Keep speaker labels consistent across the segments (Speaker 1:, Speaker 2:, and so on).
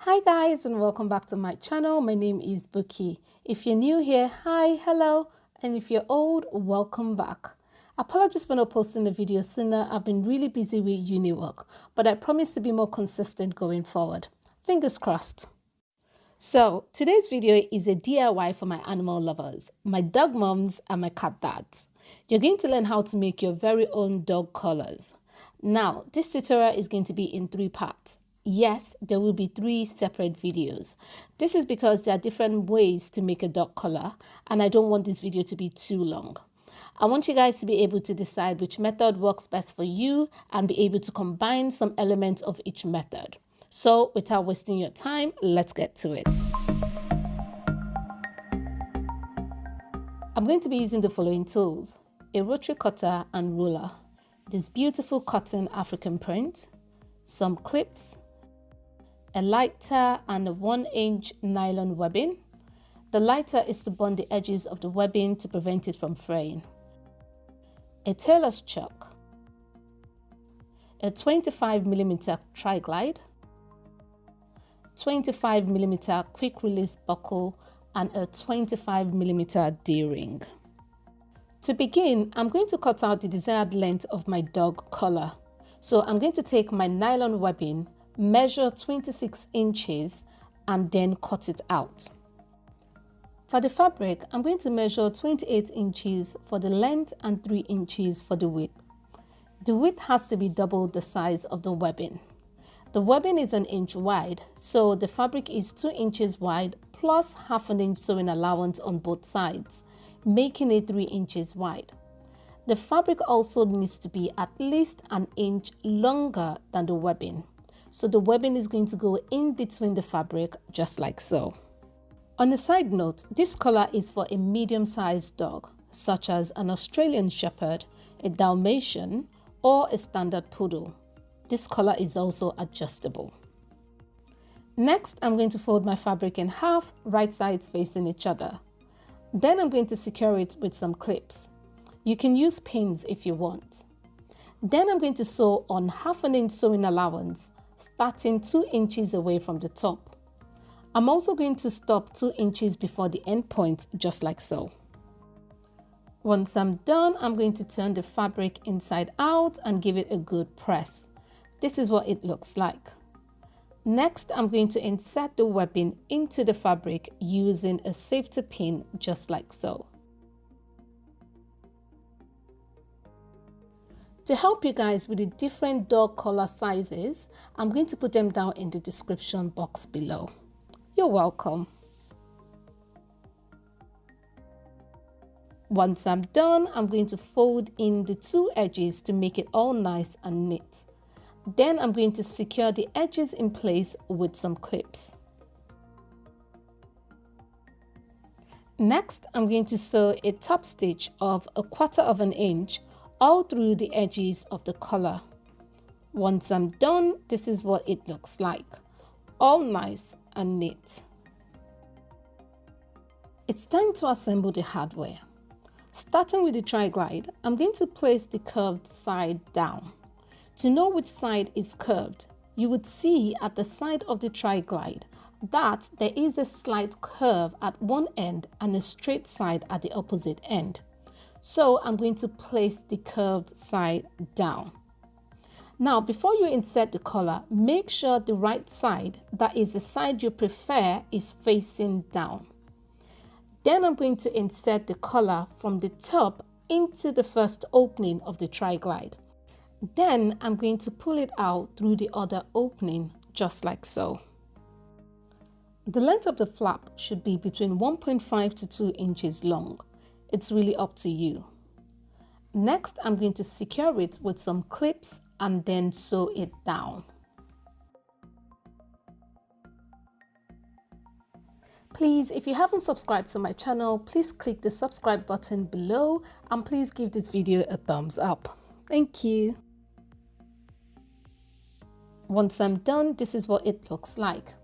Speaker 1: Hi guys, and welcome back to my channel. My name is Bhooki. If you're new here, hi, hello, and if you're old, welcome back. Apologies for not posting a video sooner. I've been really busy with uni work, but I promise to be more consistent going forward. Fingers crossed. So today's video is a DIY for my animal lovers, my dog moms and my cat dads. You're going to learn how to make your very own dog collars. Now, this tutorial is going to be in 3 parts. Yes, there will be 3 separate videos. This is because there are different ways to make a dog collar, and I don't want this video to be too long. I want you guys to be able to decide which method works best for you and be able to combine some elements of each method. So without wasting your time, let's get to it. I'm going to be using the following tools: a rotary cutter and ruler, this beautiful cotton African print, some clips, a lighter and a 1-inch nylon webbing. The lighter is to bond the edges of the webbing to prevent it from fraying. A tailor's chuck, a 25mm tri-glide, 25mm quick release buckle, and a 25mm D-ring. To begin, I'm going to cut out the desired length of my dog collar. So I'm going to take my nylon webbing, measure 26 inches, and then cut it out. For the fabric, I'm going to measure 28 inches for the length and 3 inches for the width. The width has to be double the size of the webbing. The webbing is 1 inch wide, so the fabric is 2 inches wide plus ½ inch sewing allowance on both sides, making it 3 inches wide. The fabric also needs to be at least 1 inch longer than the webbing. So the webbing is going to go in between the fabric, just like so. On a side note, this collar is for a medium-sized dog, such as an Australian Shepherd, a Dalmatian, or a standard poodle. This collar is also adjustable. Next, I'm going to fold my fabric in half, right sides facing each other. Then I'm going to secure it with some clips. You can use pins if you want. Then I'm going to sew on ½ inch sewing allowance, starting 2 inches away from the top. I'm also going to stop 2 inches before the end point, just like so. Once I'm done, I'm going to turn the fabric inside out and give it a good press. This is what it looks like. Next, I'm going to insert the webbing into the fabric using a safety pin, just like so. To help you guys with the different dog collar sizes, I'm going to put them down in the description box below. You're welcome. Once I'm done, I'm going to fold in the 2 edges to make it all nice and neat. Then I'm going to secure the edges in place with some clips. Next, I'm going to sew a top stitch of 1/4 inch all through the edges of the collar. Once I'm done, this is what it looks like, all nice and neat. It's time to assemble the hardware. Starting with the tri-glide, I'm going to place the curved side down. To know which side is curved, you would see at the side of the tri-glide that there is a slight curve at one end and a straight side at the opposite end. So I'm going to place the curved side down. Now, before you insert the collar, make sure the right side, that is the side you prefer, is facing down. Then I'm going to insert the collar from the top into the first opening of the tri-glide. Then I'm going to pull it out through the other opening, just like so. The length of the flap should be between 1.5 to 2 inches long. It's really up to you. Next, I'm going to secure it with some clips and then sew it down. Please, if you haven't subscribed to my channel, please click the subscribe button below and please give this video a thumbs up. Thank you. Once I'm done, this is what it looks like.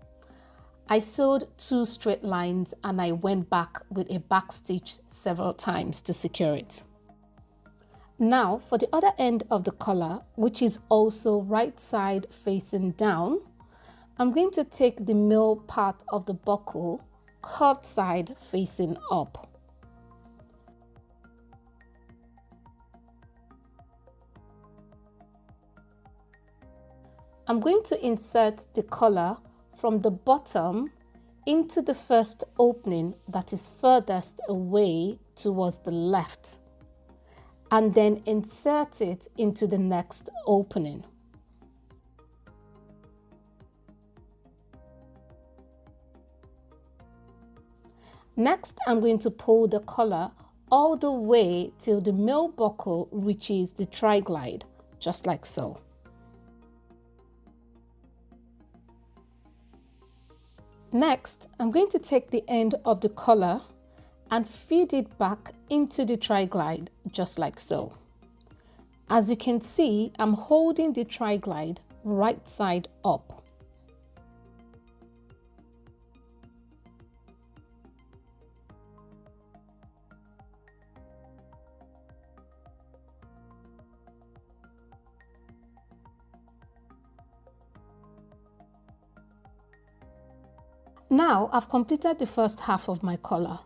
Speaker 1: I sewed 2 straight lines and I went back with a back stitch several times to secure it. Now for the other end of the collar, which is also right side facing down, I'm going to take the male part of the buckle, curved side facing up. I'm going to insert the collar from the bottom into the first opening that is furthest away towards the left, and then insert it into the next opening. Next, I'm going to pull the collar all the way till the male buckle reaches the tri-glide, just like so. Next, I'm going to take the end of the collar and feed it back into the tri-glide, just like so. As you can see, I'm holding the tri-glide right side up. Now I've completed the first half of my collar.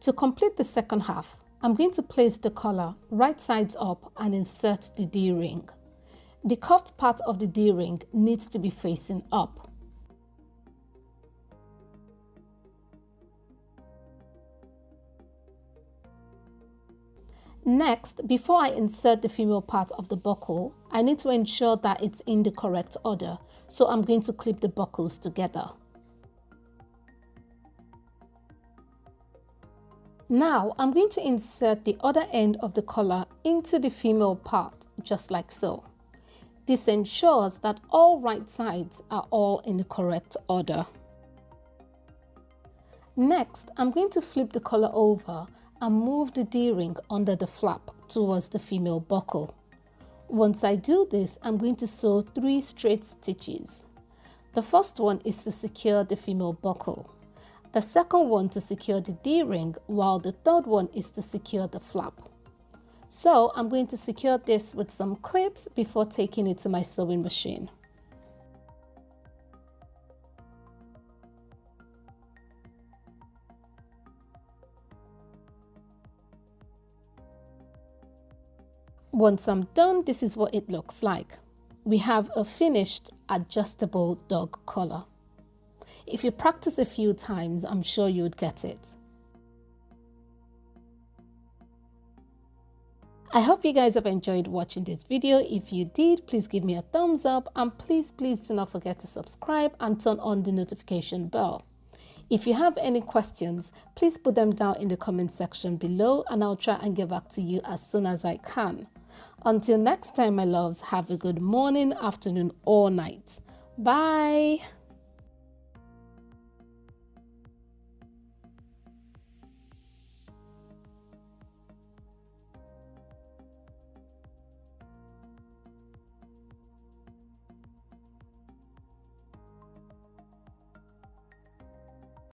Speaker 1: To complete the second half, I'm going to place the collar right sides up and insert the D-ring. The cuffed part of the D-ring needs to be facing up. Next, before I insert the female part of the buckle, I need to ensure that it's in the correct order, so I'm going to clip the buckles together. Now I'm going to insert the other end of the collar into the female part, just like so. This ensures that all right sides are all in the correct order. Next, I'm going to flip the collar over and move the D-ring under the flap towards the female buckle. Once I do this, I'm going to sew 3 straight stitches. The first one is to secure the female buckle. The second one to secure the D-ring, while the third one is to secure the flap. So I'm going to secure this with some clips before taking it to my sewing machine. Once I'm done, this is what it looks like. We have a finished adjustable dog collar. If you practice a few times, I'm sure you'd get it. I hope you guys have enjoyed watching this video. If you did, please give me a thumbs up, and please do not forget to subscribe and turn on the notification bell. If you have any questions, please put them down in the comment section below and I'll try and get back to you as soon as I can. Until next time, my loves, have a good morning, afternoon or night. Bye.